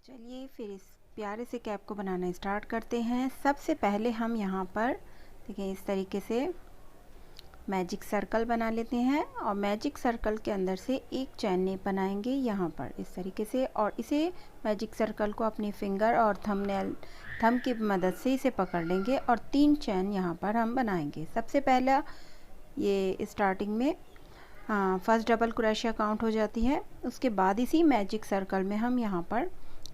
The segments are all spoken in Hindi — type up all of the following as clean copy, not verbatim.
चलिए फिर इस प्यारे से कैप को बनाना स्टार्ट करते हैं। सबसे पहले हम यहाँ पर देखिए इस तरीके से मैजिक सर्कल बना लेते हैं और मैजिक सर्कल के अंदर से एक चैन बनाएंगे यहाँ पर इस तरीके से, और इसे मैजिक सर्कल को अपनी फिंगर और थंब की मदद से इसे पकड़ लेंगे और 3 चैन यहाँ पर हम बनाएंगे। सबसे पहला ये स्टार्टिंग में फर्स्ट डबल क्रोशिया काउंट हो जाती है। उसके बाद इसी मैजिक सर्कल में हम यहाँ पर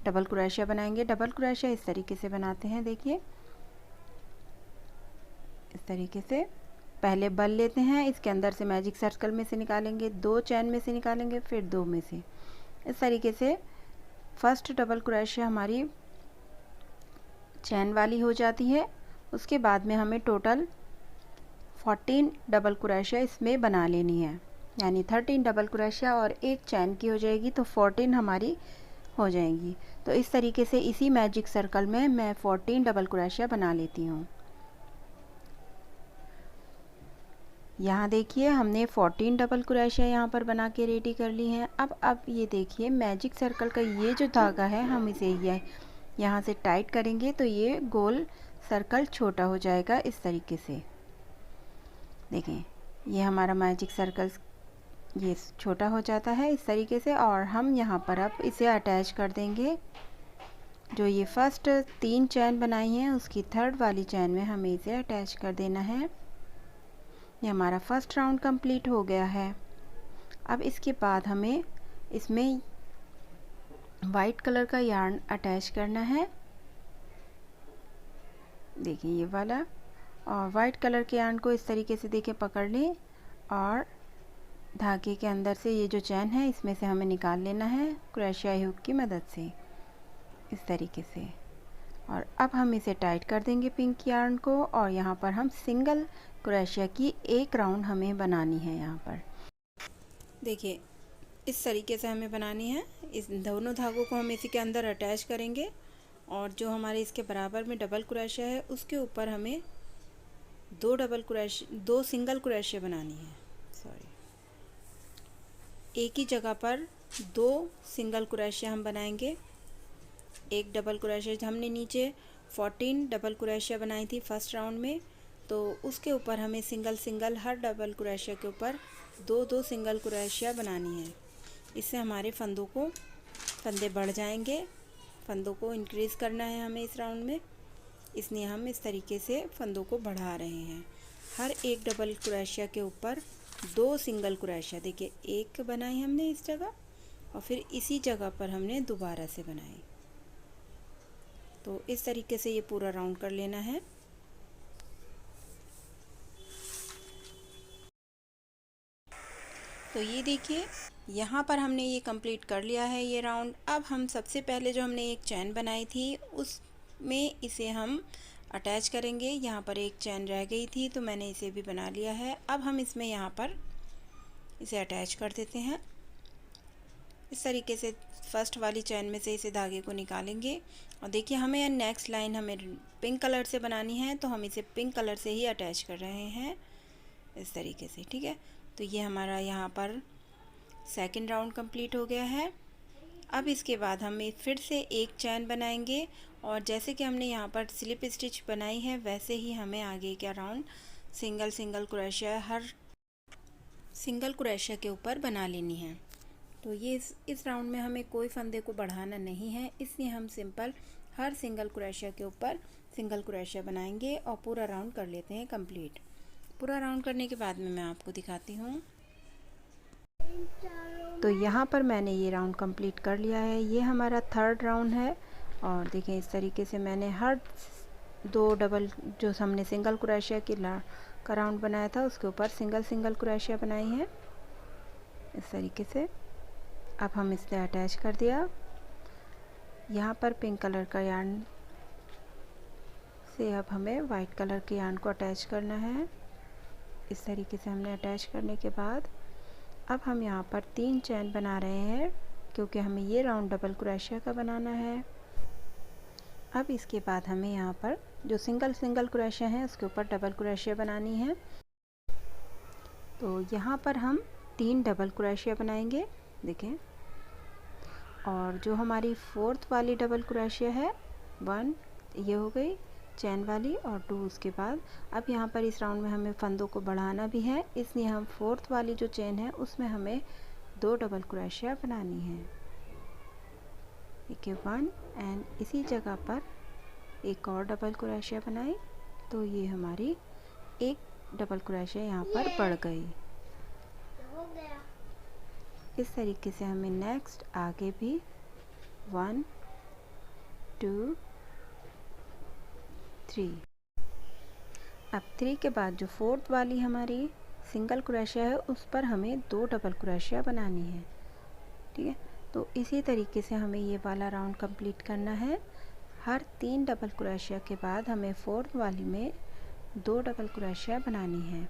डबल क्रोशिया बनाएंगे। डबल क्रोशिया इस तरीके से बनाते हैं, देखिए इस तरीके से पहले बल लेते हैं, इसके अंदर से मैजिक सर्कल में से निकालेंगे, 2 चैन में से निकालेंगे, फिर 2 में से। इस तरीके से फर्स्ट डबल क्रोशिया हमारी चैन वाली हो जाती है। उसके बाद में हमें टोटल 14 डबल क्रोशिया इसमें बना लेनी है, यानी 13 डबल क्रोशिया और एक चैन की हो जाएगी तो 14 हमारी हो जाएंगी। तो इस तरीके से इसी मैजिक सर्कल में मैं 14 डबल क्रोशिया बना लेती हूँ। यहाँ देखिए हमने 14 डबल क्रोशिया यहाँ पर बना के रेडी कर ली हैं। अब ये देखिए मैजिक सर्कल का ये जो धागा है हम इसे यहाँ से टाइट करेंगे तो ये गोल सर्कल छोटा हो जाएगा इस तरीके से। देखें ये हमारा मैजिक सर्कल ये छोटा हो जाता है इस तरीके से, और हम यहाँ पर अब इसे अटैच कर देंगे। जो ये फर्स्ट 3 चैन बनाई हैं उसकी थर्ड वाली चैन में हमें इसे अटैच कर देना है। ये हमारा फर्स्ट राउंड कंप्लीट हो गया है। अब इसके बाद हमें इसमें वाइट कलर का यार्न अटैच करना है, देखिए ये वाला, और वाइट कलर के यार्न को इस तरीके से देखिए पकड़ लें और धागे के अंदर से ये जो चैन है इसमें से हमें निकाल लेना है क्रोशिया हुक की मदद से इस तरीके से। और अब हम इसे टाइट कर देंगे पिंक यार्न को, और यहाँ पर हम सिंगल क्रोशिया की एक राउंड हमें बनानी है। यहाँ पर देखिए इस तरीके से हमें बनानी है। इस दोनों धागों को हम इसी के अंदर अटैच करेंगे और जो हमारे इसके बराबर में डबल क्रोशिया है उसके ऊपर हमें 2 सिंगल क्रोशिया बनानी है। एक ही जगह पर 2 सिंगल क्रोशिया हम बनाएंगे। एक डबल क्रोशिया हमने नीचे 14 डबल क्रोशिया बनाई थी फर्स्ट राउंड में, तो उसके ऊपर हमें सिंगल हर डबल क्रोशिया के ऊपर 2 सिंगल क्रोशिया बनानी है। इससे हमारे फंदे बढ़ जाएंगे। फंदों को इंक्रीज़ करना है हमें इस राउंड में, इसलिए हम इस तरीके से फंदों को बढ़ा रहे हैं। हर एक डबल क्रोशिया के ऊपर 2 सिंगल क्रोशिया, देखिए एक बनाई हमने इस जगह और फिर इसी जगह पर हमने दोबारा से बनाई। तो इस तरीके से ये पूरा राउंड कर लेना है। तो ये देखिए यहाँ पर हमने ये कंप्लीट कर लिया है ये राउंड। अब हम सबसे पहले जो हमने एक चैन बनाई थी उसमें इसे हम अटैच करेंगे। यहाँ पर एक चैन रह गई थी तो मैंने इसे भी बना लिया है। अब हम इसमें यहाँ पर इसे अटैच कर देते हैं इस तरीके से। फर्स्ट वाली चैन में से इसे धागे को निकालेंगे और देखिए हमें नेक्स्ट लाइन हमें पिंक कलर से बनानी है तो हम इसे पिंक कलर से ही अटैच कर रहे हैं इस तरीके से, ठीक है। तो ये हमारा यहाँ पर सेकंड राउंड कंप्लीट हो गया है। अब इसके बाद हम फिर से एक चैन बनाएंगे और जैसे कि हमने यहाँ पर स्लिप स्टिच बनाई है वैसे ही हमें आगे का राउंड सिंगल क्रोशिया हर सिंगल क्रोशिया के ऊपर बना लेनी है। तो ये इस राउंड में हमें कोई फंदे को बढ़ाना नहीं है, इसलिए हम सिंपल हर सिंगल क्रोशिया के ऊपर सिंगल क्रोशिया बनाएंगे और पूरा राउंड कर लेते हैं कंप्लीट। पूरा राउंड करने के बाद में मैं आपको दिखाती हूँ। तो यहाँ पर मैंने ये राउंड कंप्लीट कर लिया है। ये हमारा थर्ड राउंड है और देखें इस तरीके से मैंने हर 2 डबल जो हमने सिंगल क्रोशिया का राउंड बनाया था उसके ऊपर सिंगल क्रोशिया बनाई है इस तरीके से। अब हम इसे अटैच कर दिया। यहाँ पर पिंक कलर का यार्न से अब हमें वाइट कलर के यार्न को अटैच करना है इस तरीके से। हमने अटैच करने के बाद अब हम यहाँ पर 3 चैन बना रहे हैं क्योंकि हमें ये राउंड डबल क्रोशिया का बनाना है। अब इसके बाद हमें यहाँ पर जो सिंगल क्रोशिया है उसके ऊपर डबल क्रोशिया बनानी है। तो यहाँ पर हम 3 डबल क्रोशिया बनाएंगे, देखें और जो हमारी फोर्थ वाली डबल क्रोशिया है 1 ये हो गई चैन वाली और 2 उसके बाद। अब यहाँ पर इस राउंड में हमें फंदों को बढ़ाना भी है, इसलिए हम फोर्थ वाली जो चेन है उसमें हमें 2 डबल क्रोशिया बनानी है। देखिए 1 एंड इसी जगह पर एक और डबल क्रोशिया बनाई तो ये हमारी एक डबल क्रोशिया यहाँ पर बढ़ गई। हो गया। इस तरीके से हमें नेक्स्ट आगे भी 1 2 3। अब 3 के बाद जो फोर्थ वाली हमारी सिंगल क्रोशिया है उस पर हमें 2 डबल क्रोशिया बनानी है। ठीक है, तो इसी तरीके से हमें ये वाला राउंड कंप्लीट करना है। हर 3 डबल क्रोशिया के बाद हमें फोर्थ वाली में 2 डबल क्रोशिया बनानी है।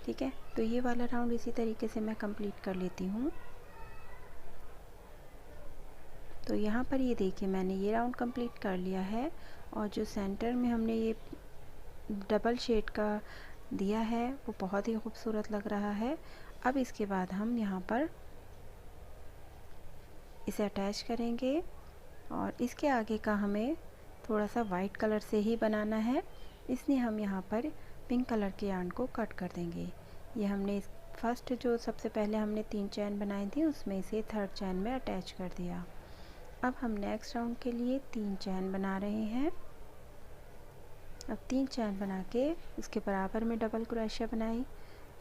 ठीक है, तो ये वाला राउंड इसी तरीके से मैं कंप्लीट कर लेती हूँ। तो यहाँ पर ये देखिए मैंने ये राउंड कंप्लीट कर लिया है और जो सेंटर में हमने ये डबल शेड का दिया है वो बहुत ही खूबसूरत लग रहा है। अब इसके बाद हम यहाँ पर इसे अटैच करेंगे और इसके आगे का हमें थोड़ा सा वाइट कलर से ही बनाना है, इसलिए हम यहाँ पर पिंक कलर के यार्न को कट कर देंगे। ये हमने फर्स्ट जो सबसे पहले हमने 3 चैन बनाई थी उसमें से थर्ड चैन में अटैच कर दिया। अब हम नेक्स्ट राउंड के लिए 3 चैन बना रहे हैं। अब 3 चैन बना के इसके बराबर में डबल क्रोशिया बनाई,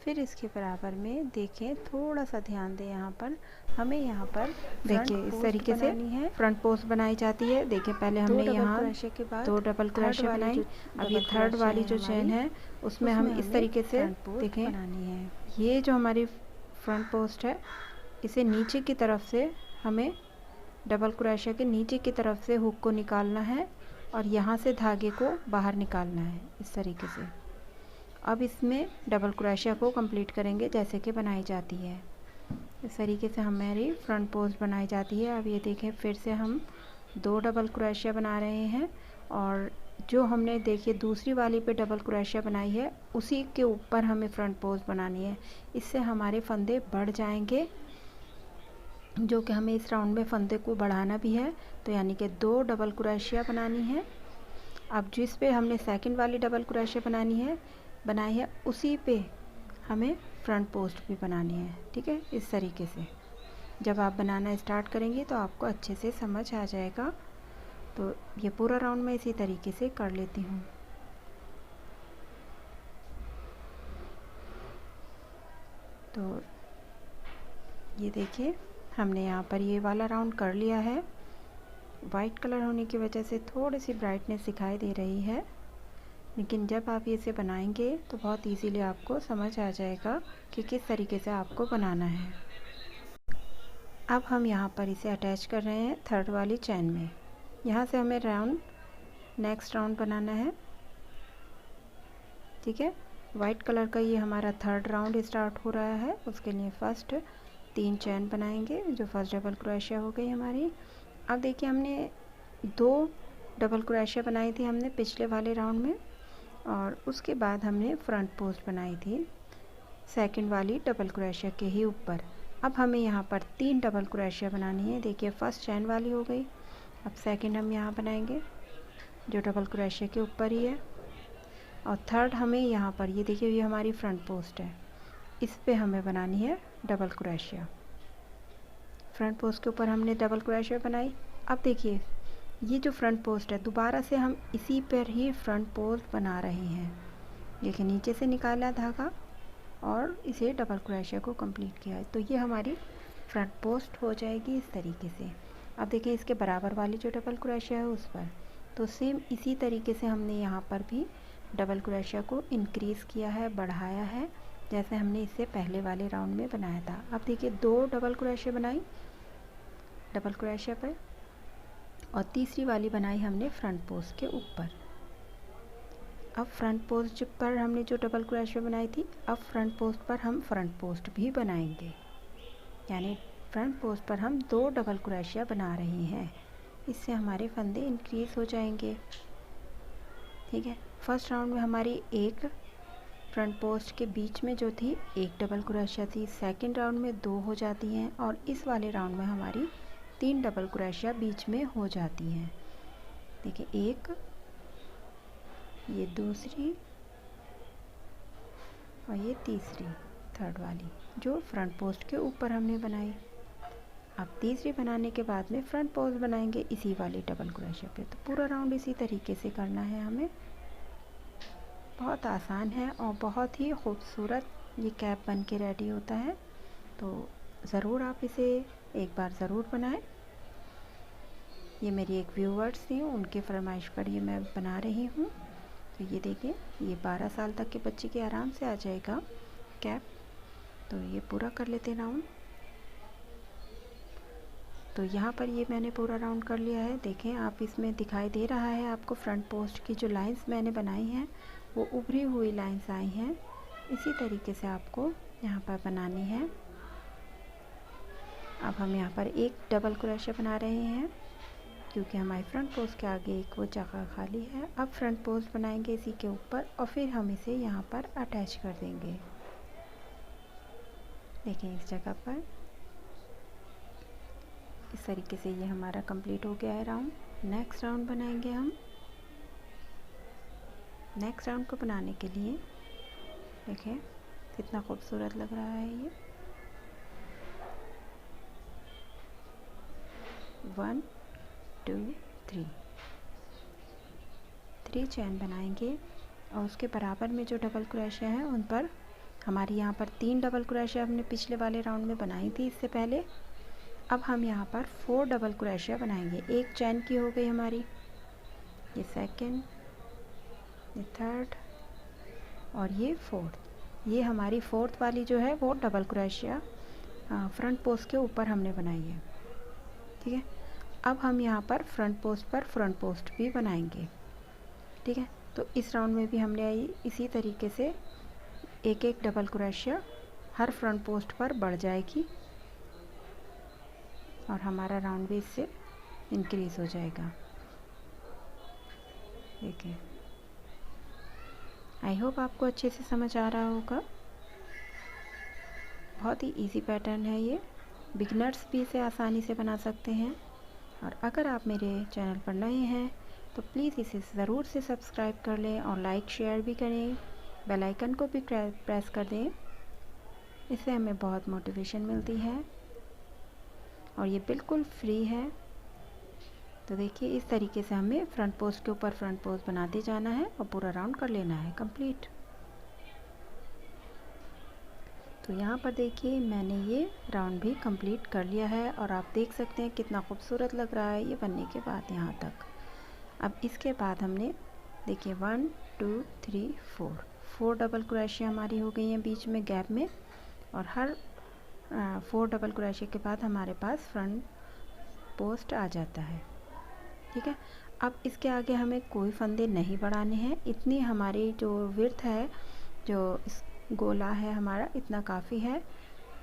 फिर इसके बराबर में देखें थोड़ा सा ध्यान दें, यहाँ पर हमें यहाँ पर देखिए इस तरीके से फ्रंट पोस्ट बनाई जाती है। देखिए पहले हमने यहाँ 2 डबल क्रोशिया बनाई, अब ये थर्ड वाली जो चैन है उसमें हम इस तरीके से देखें बनानी है। ये जो हमारी फ्रंट पोस्ट है इसे नीचे की तरफ से हमें डबल क्रोशिया के नीचे की तरफ से हुक को निकालना है और यहाँ से धागे को बाहर निकालना है इस तरीके से। अब इसमें डबल क्रोशिया को कंप्लीट करेंगे जैसे कि बनाई जाती है। इस तरीके से हमारी फ्रंट पोस्ट बनाई जाती है। अब ये देखें फिर से हम 2 डबल क्रोशिया बना रहे हैं और जो हमने देखिए दूसरी वाली पे डबल क्रोशिया बनाई है उसी के ऊपर हमें फ्रंट पोस्ट बनानी है। इससे हमारे फंदे बढ़ जाएंगे, जो कि हमें इस राउंड में फंदे को बढ़ाना भी है, तो यानी कि 2 डबल क्रोशिया बनानी है। अब जिस पे हमने सेकंड वाली डबल क्रोशिया बनाई है उसी पे हमें फ्रंट पोस्ट भी बनानी है। ठीक है, इस तरीके से जब आप बनाना स्टार्ट करेंगे तो आपको अच्छे से समझ आ जाएगा। तो ये पूरा राउंड मैं इसी तरीके से कर लेती हूँ। तो ये देखिए हमने यहाँ पर ये वाला राउंड कर लिया है। वाइट कलर होने की वजह से थोड़ी सी ब्राइटनेस दिखाई दे रही है, लेकिन जब आप इसे बनाएंगे तो बहुत इजीली आपको समझ आ जाएगा कि किस तरीके से आपको बनाना है। अब हम यहाँ पर इसे अटैच कर रहे हैं थर्ड वाली चैन में। यहाँ से हमें नेक्स्ट राउंड बनाना है। ठीक है, वाइट कलर का ये हमारा थर्ड राउंड स्टार्ट हो रहा है। उसके लिए फर्स्ट 3 चैन बनाएंगे, जो फर्स्ट डबल क्रोशिया हो गई हमारी। अब देखिए हमने 2 डबल क्रोशिया बनाई थी हमने पिछले वाले राउंड में और उसके बाद हमने फ्रंट पोस्ट बनाई थी सेकंड वाली डबल क्रोशिया के ही ऊपर। अब हमें यहाँ पर 3 डबल क्रोशिया बनानी है। देखिए फर्स्ट चैन वाली हो गई, अब सेकंड हम यहाँ बनाएंगे जो डबल क्रोशिया के ऊपर ही है और थर्ड हमें यहाँ पर ये देखिए ये हमारी फ्रंट पोस्ट है, इस पे हमें बनानी है डबल क्रोशिया। फ्रंट पोस्ट के ऊपर हमने डबल क्रोशिया बनाई। अब देखिए ये जो फ्रंट पोस्ट है दोबारा से हम इसी पर ही फ्रंट पोस्ट बना रहे हैं। देखिए नीचे से निकाला धागा और इसे डबल क्रोशिया को कंप्लीट किया है, तो ये हमारी फ्रंट पोस्ट हो जाएगी इस तरीके से। अब देखिए इसके बराबर वाली जो डबल क्रोशिया है उस पर, तो सेम इसी तरीके से हमने यहाँ पर भी डबल क्रोशिया को इंक्रीज़ किया है, बढ़ाया है, जैसे हमने इससे पहले वाले राउंड में बनाया था। अब देखिए 2 डबल क्रोशिया बनाई डबल क्रोशिया पर और तीसरी वाली बनाई हमने फ्रंट पोस्ट के ऊपर। अब फ्रंट पोस्ट पर हमने जो डबल क्रोशिया बनाई थी, अब फ्रंट पोस्ट पर हम फ्रंट पोस्ट भी बनाएंगे, यानी फ्रंट पोस्ट पर हम 2 डबल क्रोशिया बना रहे हैं। इससे हमारे फंदे इंक्रीज़ हो जाएंगे। ठीक है, फर्स्ट राउंड में हमारी एक फ्रंट पोस्ट के बीच में जो थी 1 डबल क्रोशिया थी, सेकंड राउंड में 2 हो जाती हैं और इस वाले राउंड में हमारी 3 डबल क्रोशिया बीच में हो जाती हैं। देखिए, एक, ये दूसरी और ये तीसरी, थर्ड वाली जो फ्रंट पोस्ट के ऊपर हमने बनाई। अब तीसरी बनाने के बाद में फ्रंट पोस्ट बनाएंगे इसी वाली डबल क्रोशिया पे। तो पूरा राउंड इसी तरीके से करना है हमें। बहुत आसान है और बहुत ही खूबसूरत ये कैप बन के रेडी होता है। तो ज़रूर आप इसे एक बार ज़रूर बनाएं। ये मेरी एक व्यूवर्स थी, उनके फरमाइश पर ये मैं बना रही हूँ। तो ये देखिए, ये 12 साल तक के बच्चे के आराम से आ जाएगा कैप। तो ये पूरा कर लेते हैं राउंड। तो यहाँ पर ये मैंने पूरा राउंड कर लिया है। देखें आप, इसमें दिखाई दे रहा है आपको फ्रंट पोस्ट की जो लाइंस मैंने बनाई हैं वो उभरी हुई लाइंस आई हैं। इसी तरीके से आपको यहाँ पर बनानी है। अब हम यहाँ पर एक डबल क्रोशिया बना रहे हैं क्योंकि हमारे फ्रंट पोस्ट के आगे एक वो जगह खाली है। अब फ्रंट पोस्ट बनाएंगे इसी के ऊपर और फिर हम इसे यहाँ पर अटैच कर देंगे। देखिए, इस जगह पर इस तरीके से ये हमारा कंप्लीट हो गया है राउंड। नेक्स्ट राउंड बनाएंगे हम। नेक्स्ट राउंड को बनाने के लिए देखिए कितना खूबसूरत लग रहा है ये। 1 2 3 चैन बनाएंगे और उसके बराबर में जो डबल क्रोशिया है उन पर हमारी यहाँ पर 3 डबल क्रोशिया हमने पिछले वाले राउंड में बनाई थी इससे पहले। अब हम यहाँ पर 4 डबल क्रोशिया बनाएंगे। एक चैन की हो गई हमारी, ये सेकंड, ये थर्ड और ये फोर्थ। ये हमारी फोर्थ वाली जो है वो डबल क्रोशिया फ्रंट पोस्ट के ऊपर हमने बनाई है। ठीक है, अब हम यहाँ पर फ्रंट पोस्ट भी बनाएंगे। ठीक है, तो इस राउंड में भी हमने इसी तरीके से एक एक डबल क्रोशिया हर फ्रंट पोस्ट पर बढ़ जाएगी और हमारा राउंड भी इससे इंक्रीज़ हो जाएगा। देखिए, आई होप आपको अच्छे से समझ आ रहा होगा। बहुत ही इजी पैटर्न है ये, बिगिनर्स भी इसे आसानी से बना सकते हैं। और अगर आप मेरे चैनल पर नए हैं तो प्लीज़ इसे ज़रूर से सब्सक्राइब कर लें और लाइक शेयर भी करें, बेल आइकन को भी प्रेस कर दें। इससे हमें बहुत मोटिवेशन मिलती है और ये बिल्कुल फ्री है। तो देखिए, इस तरीके से हमें फ्रंट पोस्ट के ऊपर फ्रंट पोस्ट बनाते जाना है और पूरा राउंड कर लेना है कंप्लीट। तो यहाँ पर देखिए, मैंने ये राउंड भी कंप्लीट कर लिया है और आप देख सकते हैं कितना खूबसूरत लग रहा है ये बनने के बाद यहाँ तक। अब इसके बाद हमने देखिए 1 2 3 4 डबल क्रोशिया हमारी हो गई हैं बीच में गैप में। और हर 4 डबल क्रोशिया के बाद हमारे पास फ्रंट पोस्ट आ जाता है। ठीक है, अब इसके आगे हमें कोई फंदे नहीं बढ़ाने हैं। इतनी हमारी जो विड्थ है, जो इस गोला है हमारा, इतना काफ़ी है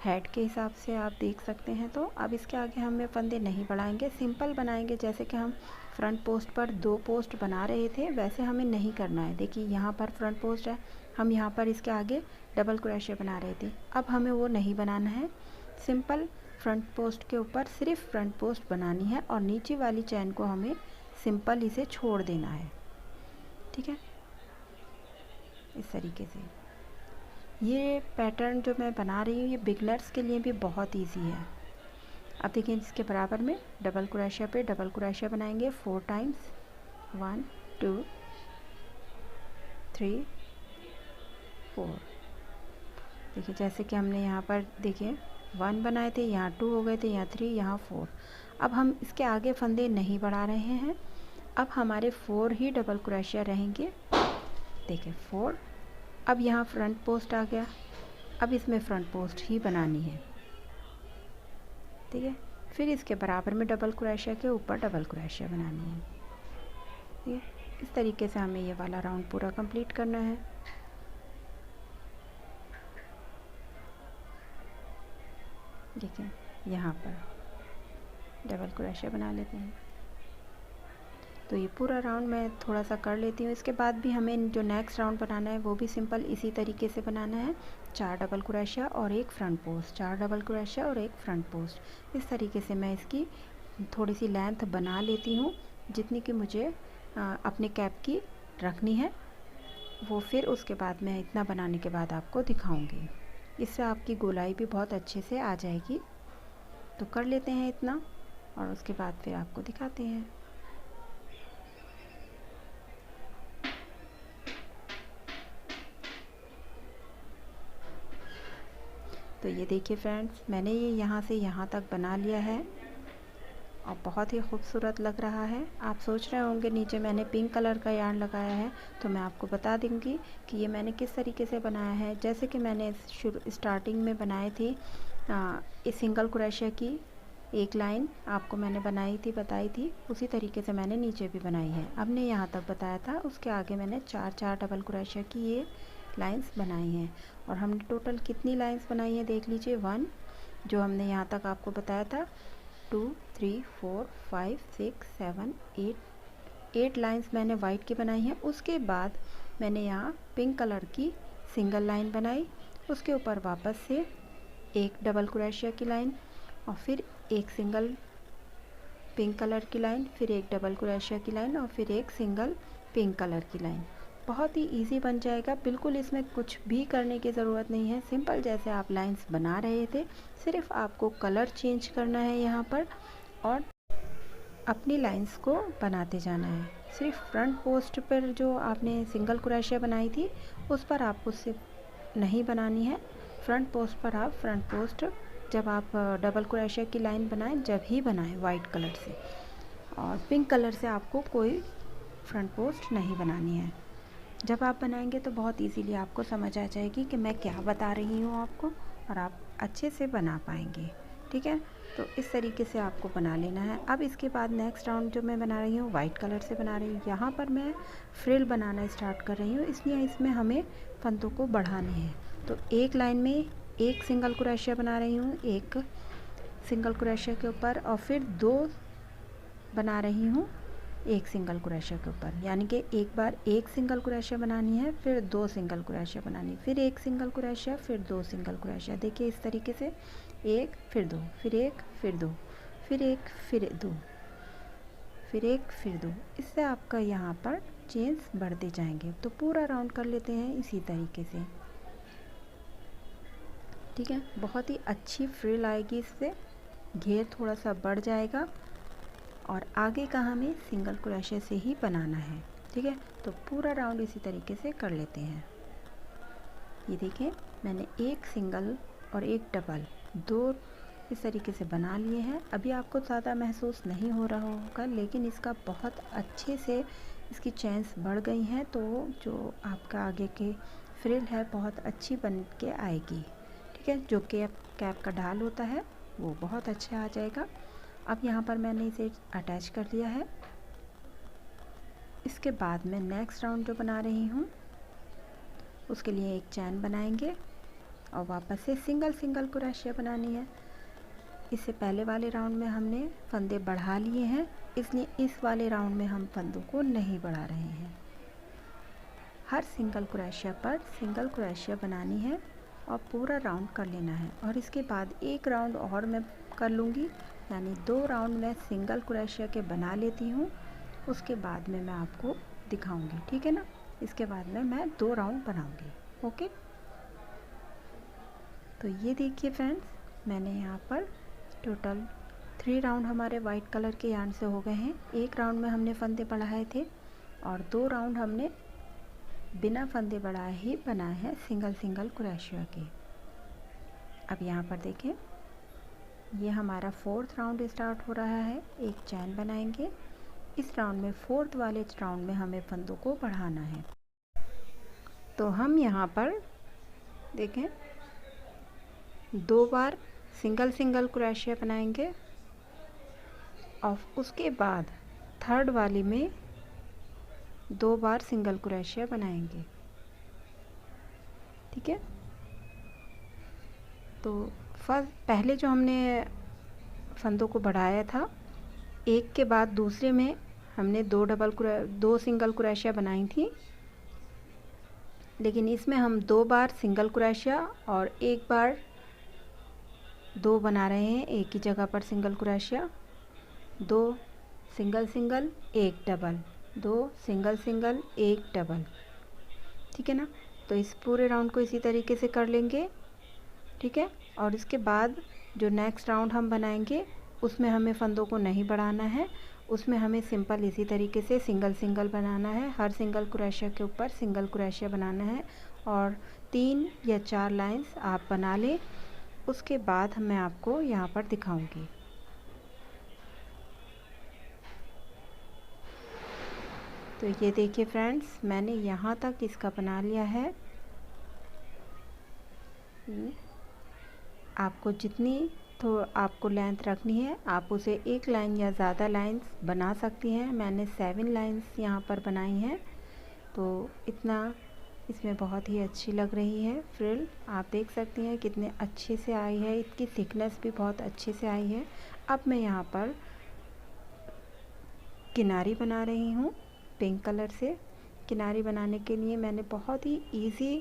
हेड के हिसाब से आप देख सकते हैं। तो अब इसके आगे हमें फंदे नहीं बढ़ाएंगे, सिंपल बनाएंगे। जैसे कि हम फ्रंट पोस्ट पर 2 पोस्ट बना रहे थे वैसे हमें नहीं करना है। देखिए, यहाँ पर फ्रंट पोस्ट है, हम यहाँ पर इसके आगे डबल क्रोशिया बना रहे थे। अब हमें वो नहीं बनाना है, सिंपल फ्रंट पोस्ट के ऊपर सिर्फ फ्रंट पोस्ट बनानी है और नीचे वाली चैन को हमें सिंपल इसे छोड़ देना है। ठीक है, इस तरीके से ये पैटर्न जो मैं बना रही हूँ ये बिगनर्स के लिए भी बहुत इजी है। अब देखिए, इसके बराबर में डबल क्रोशिया पे डबल क्रोशिया बनाएंगे 4 टाइम्स। 1 2 3 4। देखिए, जैसे कि हमने यहाँ पर देखिए 1 बनाए थे, यहाँ 2 हो गए थे, यहाँ 3, यहाँ 4। अब हम इसके आगे फंदे नहीं बढ़ा रहे हैं। अब हमारे 4 ही डबल क्रोशिया रहेंगे। देखिए 4। अब यहाँ फ्रंट पोस्ट आ गया, अब इसमें फ्रंट पोस्ट ही बनानी है। ठीक है, फिर इसके बराबर में डबल क्रोशिया के ऊपर डबल क्रोशिया बनानी है। ठीक है, इस तरीके से हमें ये वाला राउंड पूरा कंप्लीट करना है। देखिए, यहाँ पर डबल क्रोशिया बना लेते हैं। तो ये पूरा राउंड मैं थोड़ा सा कर लेती हूँ। इसके बाद भी हमें जो नेक्स्ट राउंड बनाना है वो भी सिंपल इसी तरीके से बनाना है। 4 डबल क्रोशिया और एक फ्रंट पोस्ट, 4 डबल क्रोशिया और एक फ्रंट पोस्ट। इस तरीके से मैं इसकी थोड़ी सी लेंथ बना लेती हूँ जितनी कि मुझे अपने कैप की रखनी है। वो फिर उसके बाद मैं इतना बनाने के बाद आपको दिखाऊंगी। इससे आपकी गोलाई भी बहुत अच्छे से आ जाएगी। तो कर लेते हैं इतना और उसके बाद फिर आपको दिखाते हैं। तो ये देखिए फ्रेंड्स, मैंने ये यहाँ से यहाँ तक बना लिया है और बहुत ही खूबसूरत लग रहा है। आप सोच रहे होंगे नीचे मैंने पिंक कलर का यार्न लगाया है, तो मैं आपको बता दूंगी कि ये मैंने किस तरीके से बनाया है। जैसे कि मैंने स्टार्टिंग में बनाए थे इस सिंगल क्रोशिया की एक लाइन आपको मैंने बताई थी, उसी तरीके से मैंने नीचे भी बनाई है। अब ने यहाँ तक बताया था, उसके आगे मैंने 4 डबल क्रोशिया की ये लाइंस बनाई हैं। और हमने टोटल कितनी लाइंस बनाई है देख लीजिए। 1 जो हमने यहाँ तक आपको बताया था, 2 3 4 5 6 7 8 लाइंस मैंने वाइट की बनाई हैं। उसके बाद मैंने यहाँ पिंक कलर की सिंगल लाइन बनाई, उसके ऊपर वापस से एक डबल क्रोशिया की लाइन और फिर एक सिंगल पिंक कलर की लाइन, फिर एक डबल क्रोशिया की लाइन और फिर एक सिंगल पिंक कलर की लाइन। बहुत ही इजी बन जाएगा, बिल्कुल इसमें कुछ भी करने की ज़रूरत नहीं है। सिंपल जैसे आप लाइंस बना रहे थे, सिर्फ आपको कलर चेंज करना है यहाँ पर और अपनी लाइंस को बनाते जाना है। सिर्फ फ्रंट पोस्ट पर जो आपने सिंगल क्रोशिया बनाई थी उस पर आपको सिर्फ नहीं बनानी है। फ्रंट पोस्ट पर आप फ्रंट पोस्ट जब आप डबल क्रोशिया की लाइन बनाएं जब ही बनाएं वाइट कलर से, और पिंक कलर से आपको कोई फ्रंट पोस्ट नहीं बनानी है। जब आप बनाएंगे तो बहुत इजीली आपको समझ आ जाएगी कि मैं क्या बता रही हूँ आपको, और आप अच्छे से बना पाएंगे। ठीक है, तो इस तरीके से आपको बना लेना है। अब इसके बाद नेक्स्ट राउंड जो मैं बना रही हूँ वाइट कलर से बना रही हूँ। यहाँ पर मैं फ्रिल बनाना स्टार्ट कर रही हूँ, इसलिए इसमें हमें फंदों को बढ़ाने हैं। तो एक लाइन में एक सिंगल क्रोशिया बना रही हूँ, एक सिंगल क्रोशिया के ऊपर, और फिर 2 बना रही हूँ एक सिंगल क्रोशिया के ऊपर। यानी कि एक बार एक सिंगल क्रोशिया बनानी है, फिर 2 सिंगल क्रोशिया बनानी, फिर एक सिंगल क्रोशिया, फिर 2 सिंगल क्रोशिया। देखिए इस तरीके से, एक फिर 2 फिर एक फिर 2 फिर एक फिर 2 फिर एक फिर 2। इससे आपका यहाँ पर चेन्स बढ़ते जाएंगे। तो पूरा राउंड कर लेते हैं इसी तरीके से। ठीक है, बहुत ही अच्छी फ्रिल आएगी इससे, घेर थोड़ा सा बढ़ जाएगा और आगे का हमें सिंगल क्रोशिया से ही बनाना है। ठीक है, तो पूरा राउंड इसी तरीके से कर लेते हैं। ये देखिए मैंने एक सिंगल और एक डबल 2 इस तरीके से बना लिए हैं। अभी आपको ज़्यादा महसूस नहीं हो रहा होगा, लेकिन इसका बहुत अच्छे से इसकी चेन्स बढ़ गई हैं, तो जो आपका आगे के फ्रिल है बहुत अच्छी बन के आएगी। ठीक है, जो कैप का ढाल होता है वो बहुत अच्छा आ जाएगा। अब यहाँ पर मैंने इसे अटैच कर लिया है। इसके बाद मैं नेक्स्ट राउंड जो बना रही हूँ उसके लिए एक चैन बनाएंगे और वापस से सिंगल क्रोशिया बनानी है। इससे पहले वाले राउंड में हमने फंदे बढ़ा लिए हैं, इसलिए इस वाले राउंड में हम फंदों को नहीं बढ़ा रहे हैं। हर सिंगल क्रोशिया पर सिंगल क्रोशिया बनानी है और पूरा राउंड कर लेना है। और इसके बाद एक राउंड और मैं कर लूँगी, यानी 2 राउंड मैं सिंगल क्रोशिया के बना लेती हूँ, उसके बाद में मैं आपको दिखाऊंगी। ठीक है ना, इसके बाद में मैं 2 राउंड बनाऊंगी। ओके, तो ये देखिए फ्रेंड्स, मैंने यहाँ पर टोटल 3 राउंड हमारे वाइट कलर के यार्न से हो गए हैं। एक राउंड में हमने फंदे बढ़ाए थे और 2 राउंड हमने बिना फंदे बढ़ाए ही बनाए हैं सिंगल क्रोशिया के। अब यहाँ पर देखें, ये हमारा 4th राउंड स्टार्ट हो रहा है। एक चैन बनाएंगे। इस राउंड में 4th वाले राउंड में हमें फंदों को बढ़ाना है। तो हम यहाँ पर देखें 2 बार सिंगल क्रोशिया बनाएंगे और उसके बाद 3rd वाली में 2 बार सिंगल क्रोशिया बनाएंगे। ठीक है, तो पहले जो हमने फंदों को बढ़ाया था, एक के बाद दूसरे में हमने 2 सिंगल क्रोशिया बनाई थी, लेकिन इसमें हम 2 बार सिंगल क्रोशिया और एक बार 2 बना रहे हैं एक ही जगह पर single crochet. 2 single single, 1 double, 2 single single, 1 double. ठीक है ना। तो इस पूरे राउंड को इसी तरीके से कर लेंगे। ठीक है। और इसके बाद जो नेक्स्ट राउंड हम बनाएंगे उसमें हमें फंदों को नहीं बढ़ाना है, उसमें हमें सिंपल इसी तरीके से सिंगल सिंगल बनाना है। हर सिंगल क्रोशिया के ऊपर सिंगल क्रोशिया बनाना है और 3 या 4 लाइंस आप बना लें। उसके बाद मैं आपको यहाँ पर दिखाऊंगी। तो ये देखिए फ्रेंड्स, मैंने यहाँ तक इसका बना लिया है। आपको जितनी तो आपको लेंथ रखनी है आप उसे 1 लाइन या ज़्यादा लाइंस बना सकती हैं। मैंने 7 लाइंस यहाँ पर बनाई हैं, तो इतना इसमें बहुत ही अच्छी लग रही है फ्रिल। आप देख सकती हैं कितने अच्छे से आई है, इसकी थिकनेस भी बहुत अच्छे से आई है। अब मैं यहाँ पर किनारी बना रही हूँ पिंक कलर से। किनारी बनाने के लिए मैंने बहुत ही इजी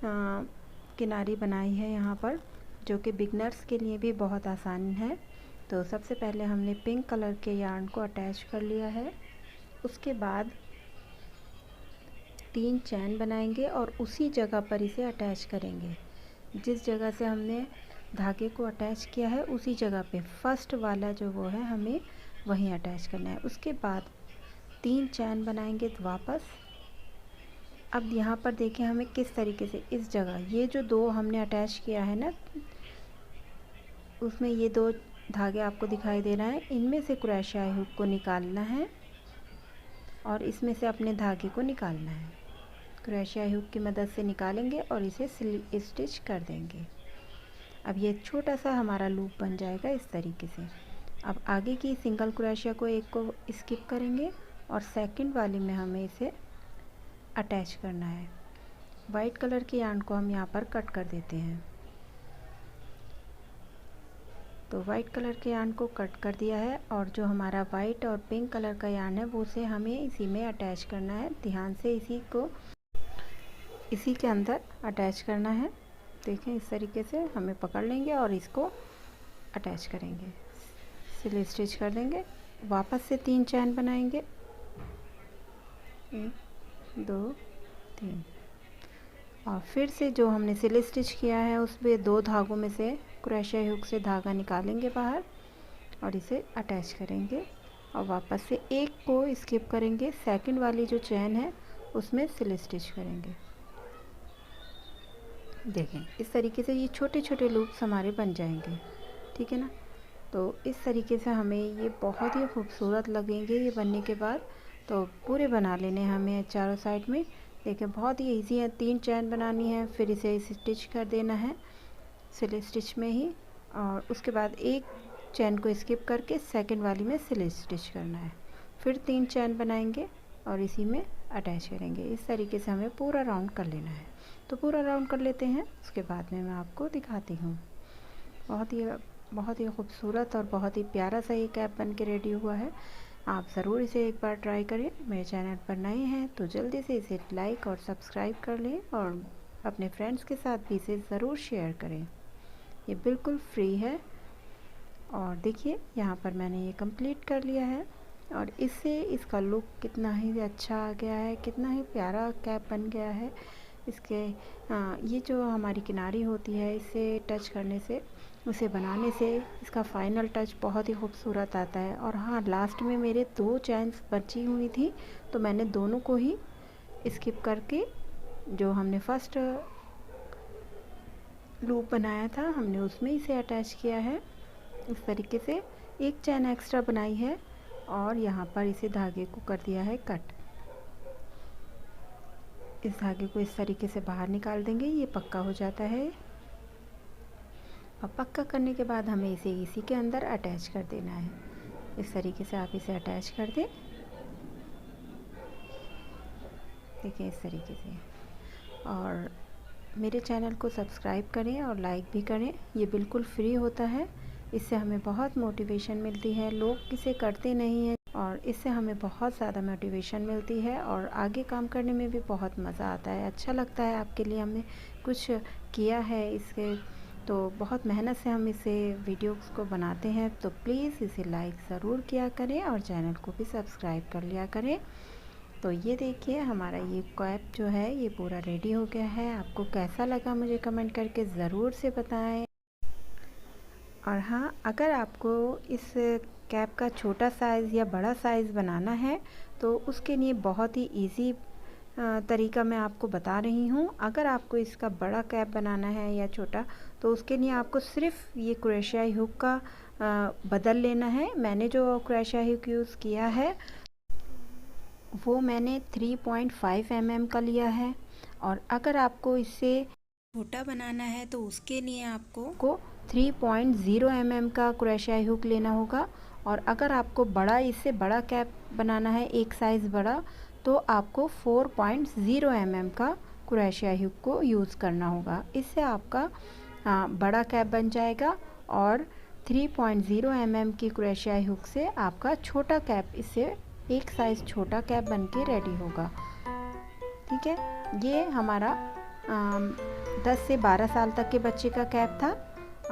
किनारी बनाई है यहाँ पर, जो कि बिगनर्स के लिए भी बहुत आसान है। तो सबसे पहले हमने पिंक कलर के यार्न को अटैच कर लिया है। उसके बाद 3 चैन बनाएंगे और उसी जगह पर इसे अटैच करेंगे। जिस जगह से हमने धागे को अटैच किया है उसी जगह पे फर्स्ट वाला जो वो है हमें वहीं अटैच करना है। उसके बाद 3 चैन बनाएंगे वापस। अब यहाँ पर देखें हमें किस तरीके से इस जगह ये जो 2 हमने अटैच किया है ना, उसमें ये 2 धागे आपको दिखाई दे रहा है, इनमें से क्रोशिया हुक को निकालना है और इसमें से अपने धागे को निकालना है। क्रोशिया हुक की मदद से निकालेंगे और इसे स्टिच कर देंगे। अब ये छोटा सा हमारा लूप बन जाएगा इस तरीके से। अब आगे की सिंगल क्रोशिया को एक को स्किप करेंगे और सेकंड वाली में हमें इसे अटैच करना है। वाइट कलर के यार्न को हम यहाँ पर कट कर देते हैं। तो वाइट कलर के यार्न को कट कर दिया है और जो हमारा वाइट और पिंक कलर का यार्न है वो उसे हमें इसी में अटैच करना है। ध्यान से इसी के अंदर अटैच करना है। देखें इस तरीके से हमें पकड़ लेंगे और इसको अटैच करेंगे, सिल स्टिच कर देंगे। वापस से 3 चैन बनाएंगे, 1 2 3 और फिर से जो हमने सिल स्टिच किया है उसमें 2 धागों में से क्रोशिया हुक से धागा निकालेंगे बाहर और इसे अटैच करेंगे और वापस से एक को स्किप करेंगे। सेकंड वाली जो चैन है उसमें सिल स्टिच करेंगे। देखें इस तरीके से ये छोटे छोटे लूप्स हमारे बन जाएंगे। ठीक है ना। तो इस तरीके से हमें ये बहुत ही खूबसूरत लगेंगे ये बनने के बाद। तो पूरे बना लेने हमें चारों साइड में। देखिए बहुत ही इजी है, 3 चैन बनानी है, फिर इसे स्टिच कर देना है सिल स्टिच में ही और उसके बाद एक चैन को स्किप करके सेकंड वाली में सिल स्टिच करना है। फिर 3 चैन बनाएंगे और इसी में अटैच करेंगे। इस तरीके से हमें पूरा राउंड कर लेना है। तो पूरा राउंड कर लेते हैं, उसके बाद में मैं आपको दिखाती हूँ। बहुत ही खूबसूरत और बहुत ही प्यारा सा ये कैप बन के रेडी हुआ है। आप ज़रूर इसे एक बार ट्राई करें। मेरे चैनल पर नए हैं तो जल्दी से इसे लाइक और सब्सक्राइब कर लें और अपने फ्रेंड्स के साथ भी इसे ज़रूर शेयर करें। ये बिल्कुल फ्री है। और देखिए यहाँ पर मैंने ये कंप्लीट कर लिया है और इससे इसका लुक कितना ही अच्छा आ गया है, कितना ही प्यारा कैप बन गया है। इसके ये जो हमारी किनारी होती है इसे टच करने से, उसे बनाने से इसका फाइनल टच बहुत ही खूबसूरत आता है। और हाँ, लास्ट में मेरे 2 चैन्स बची हुई थी तो मैंने दोनों को ही स्किप करके जो हमने फर्स्ट लूप बनाया था हमने उसमें इसे अटैच किया है। इस तरीके से एक चैन एक्स्ट्रा बनाई है और यहाँ पर इसे धागे को कर दिया है कट। इस धागे को इस तरीके से बाहर निकाल देंगे, ये पक्का हो जाता है। और पक्का करने के बाद हमें इसे इसी के अंदर अटैच कर देना है। इस तरीके से आप इसे अटैच कर दें। देखिए इस तरीके से। और मेरे चैनल को सब्सक्राइब करें और लाइक भी करें। ये बिल्कुल फ्री होता है, इससे हमें बहुत मोटिवेशन मिलती है। लोग इसे करते नहीं हैं और इससे हमें बहुत ज़्यादा मोटिवेशन मिलती है और आगे काम करने में भी बहुत मज़ा आता है। अच्छा लगता है आपके लिए हमने कुछ किया है इसके तो बहुत मेहनत से हम इसे वीडियोस को बनाते हैं, तो प्लीज़ इसे लाइक ज़रूर किया करें और चैनल को भी सब्सक्राइब कर लिया करें। तो ये देखिए हमारा ये कैप जो है ये पूरा रेडी हो गया है। आपको कैसा लगा मुझे कमेंट करके ज़रूर से बताएं। और हाँ, अगर आपको इस कैप का छोटा साइज़ या बड़ा साइज़ बनाना है तो उसके लिए बहुत ही इजी तरीका मैं आपको बता रही हूँ। अगर आपको इसका बड़ा कैप बनाना है या छोटा, तो उसके लिए आपको सिर्फ ये क्रोशिया हुक का बदल लेना है। मैंने जो क्रोशिया हुक यूज़ किया है वो मैंने 3.5 mm का लिया है। और अगर आपको इससे छोटा बनाना है तो उसके लिए आपको 3.0 mm का क्रोशिया हुक लेना होगा। और अगर आपको बड़ा इससे बड़ा कैप बनाना है, एक साइज़ बड़ा, तो आपको 4.0 mm का क्रोशिया हुक को यूज़ करना होगा। इससे आपका बड़ा कैप बन जाएगा और 3.0 mm की क्रोशिया हुक से आपका छोटा कैप, इससे एक साइज़ छोटा कैप बन के रेडी होगा। ठीक है, ये हमारा 10 से 12 साल तक के बच्चे का कैप था।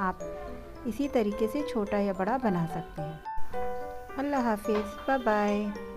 आप इसी तरीके से छोटा या बड़ा बना सकते हैं। अल्लाह हाफिज़, बाय बाय।